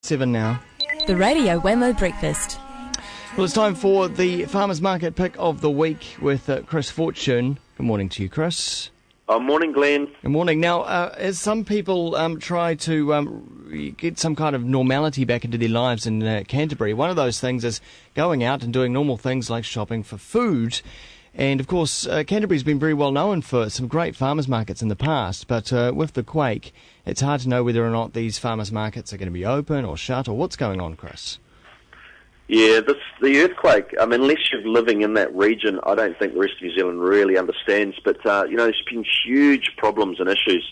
7 now. The Radio Wammo Breakfast. Well, it's time for the Farmers Market Pick of the Week with Chris Fortune. Good morning to you, Chris. Morning, Glenn. Good morning. Now, as some people try to get some kind of normality back into their lives in Canterbury, one of those things is going out and doing normal things like shopping for food. And, of course, Canterbury's been very well known for some great farmers markets in the past, but with the quake, it's hard to know whether or not these farmers markets are going to be open or shut, or what's going on, Chris? Yeah, the earthquake, unless you're living in that region, I don't think the rest of New Zealand really understands. But, there's been huge problems and issues.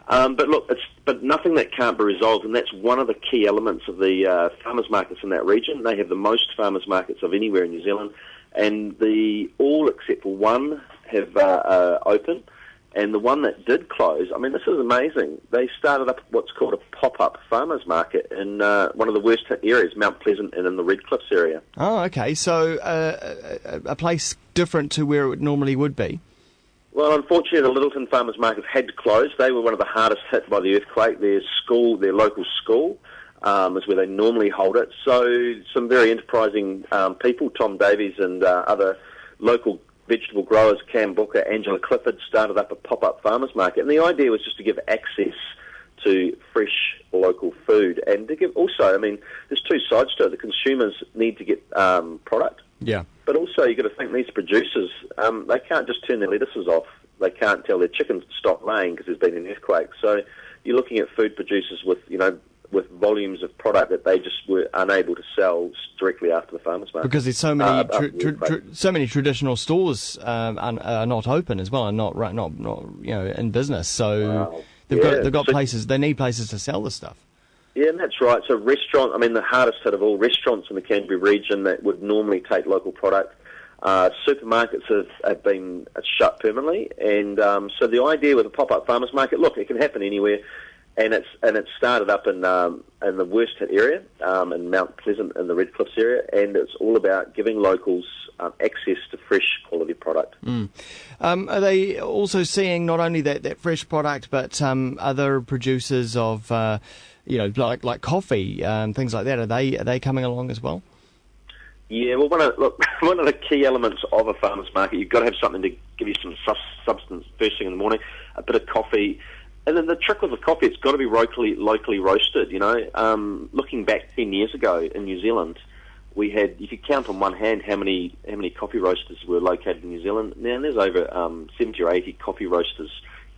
But look, but nothing that can't be resolved, and that's one of the key elements of the farmers markets in that region. They have the most farmers markets of anywhere in New Zealand, and all except for one have open. And the one that did close, this is amazing. They started up what's called a Popup farmers market in one of the worst hit areas, Mount Pleasant and in the Red Cliffs area. Oh, okay. So a place different to where it normally would be. Well, unfortunately, the Littleton farmers market had to close. They were one of the hardest hit by the earthquake. Their local school, is where they normally hold it. So some very enterprising people, Tom Davies and other local vegetable growers, Cam Booker, Angela Clifford, started up a pop-up farmers market. And the idea was just to give access to fresh local food. And to give also, there's two sides to it. The consumers need to get product. Yeah. But also you've got to think these producers, they can't just turn their lettuces off. They can't tell their chickens to stop laying because there's been an earthquake. So you're looking at food producers with volumes of product that they just were unable to sell directly after the farmers market. Because there's so many traditional stores are not open as well, and not in business. So they've got places. They need places to sell the stuff. Yeah, and that's right. So restaurant, the hardest hit of all, restaurants in the Canterbury region that would normally take local product. Supermarkets have been shut permanently, and so the idea with a pop-up farmers market, look, it can happen anywhere. And it's started up in the worst hit area, in Mount Pleasant in the Red Cliffs area, and it's all about giving locals access to fresh quality product. Are they also seeing not only that fresh product, but other producers of like coffee, things like that? Are they coming along as well? Yeah, well, one of the key elements of a farmers market, you've got to have something to give you some substance first thing in the morning, a bit of coffee. And then the trick with the coffee, it's got to be locally roasted, Looking back 10 years ago in New Zealand, we had, you could count on one hand how many coffee roasters were located in New Zealand. Now there's over 70 or 80 coffee roasters.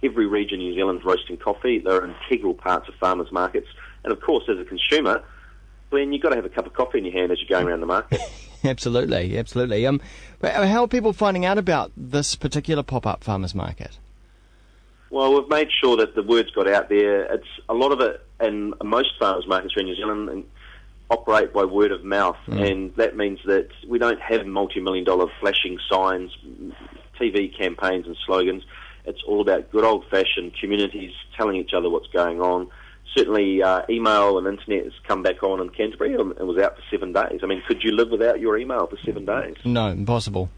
Every region in New Zealand roasting coffee. They're integral parts of farmers markets. And of course, as a consumer, Glenn, you've got to have a cup of coffee in your hand as you're going around the market. Absolutely. How are people finding out about this particular pop-up farmers market? Well, we've made sure that the word's got out there. It's a lot of it, and most farmers markets around New Zealand operate by word of mouth, and that means that we don't have multi-million-dollar flashing signs, TV campaigns and slogans. It's all about good old-fashioned communities telling each other what's going on. Certainly, email and internet has come back on in Canterbury and it was out for 7 days. Could you live without your email for 7 days? No, impossible.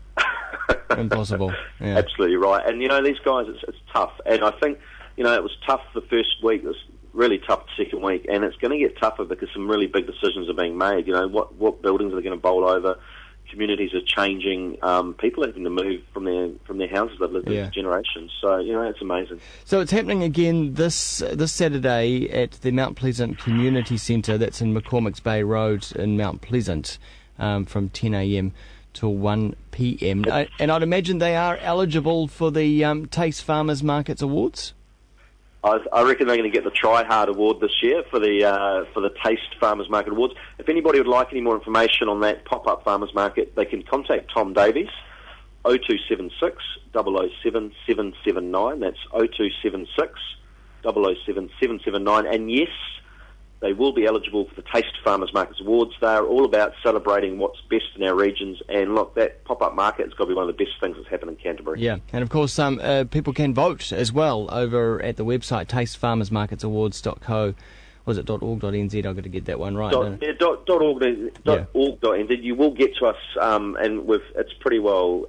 Impossible. Yeah. Absolutely right. And these guys, it's tough. And I think it was tough the first week. It was really tough the second week, and it's going to get tougher because some really big decisions are being made. What buildings are they going to bowl over? Communities are changing. People are having to move from their houses they've lived in for generations. So it's amazing. So it's happening again this Saturday at the Mount Pleasant Community Centre. That's in McCormick's Bay Road in Mount Pleasant, from 10 a.m. till 1 p.m. And I'd imagine they are eligible for the Taste Farmers Markets Awards? I reckon they're going to get the Try Hard Award this year for the Taste Farmers Market Awards. If anybody would like any more information on that pop-up farmers market, they can contact Tom Davies, 0276 007 779. That's 0276 007 779. And yes, they will be eligible for the Taste Farmers Markets Awards. They are all about celebrating what's best in our regions. And look, that pop-up market has got to be one of the best things that's happened in Canterbury. Yeah, and of course people can vote as well over at the website tastefarmersmarketsawards.co. Was it .org.nz? I've got to get that one right. .org.nz. You will get to us, and it's pretty well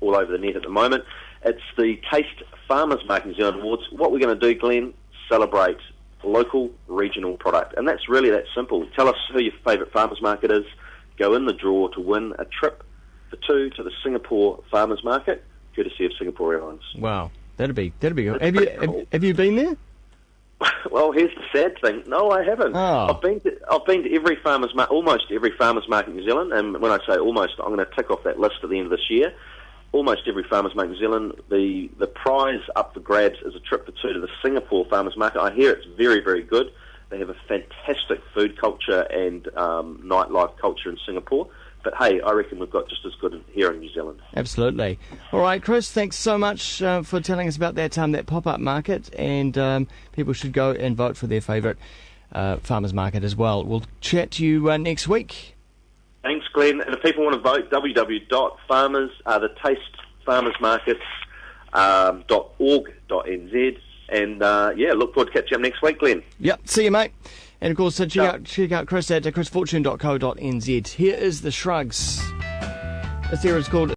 all over the net at the moment. It's the Taste Farmers Market New Zealand Awards. What we're going to do, Glenn, celebrate local, regional product. And that's really that simple. Tell us who your favourite farmers market is. Go in the draw to win a trip for two to the Singapore Farmers Market, courtesy of Singapore Airlines. Wow, that'd be good. Cool. Have you been there? Well, here's the sad thing. No, I haven't. Oh. I've been to every almost every farmers market in New Zealand, and when I say almost, I'm going to tick off that list at the end of this year. Almost every farmers market in New Zealand. The prize up for grabs is a trip for two to the Singapore Farmers Market. I hear it's very, very good. They have a fantastic food culture and nightlife culture in Singapore. But hey, I reckon we've got just as good here in New Zealand. Absolutely. All right, Chris, thanks so much for telling us about that pop-up market, and people should go and vote for their favourite farmers market as well. We'll chat to you next week. Thanks, Glenn. And if people want to vote, www.tastefarmersmarkets.org.nz. And look forward to catching up next week, Glenn. Yep, see you, mate. And of course, check out Chris at chrisfortune.co.nz. Here is the Shrugs. This era is called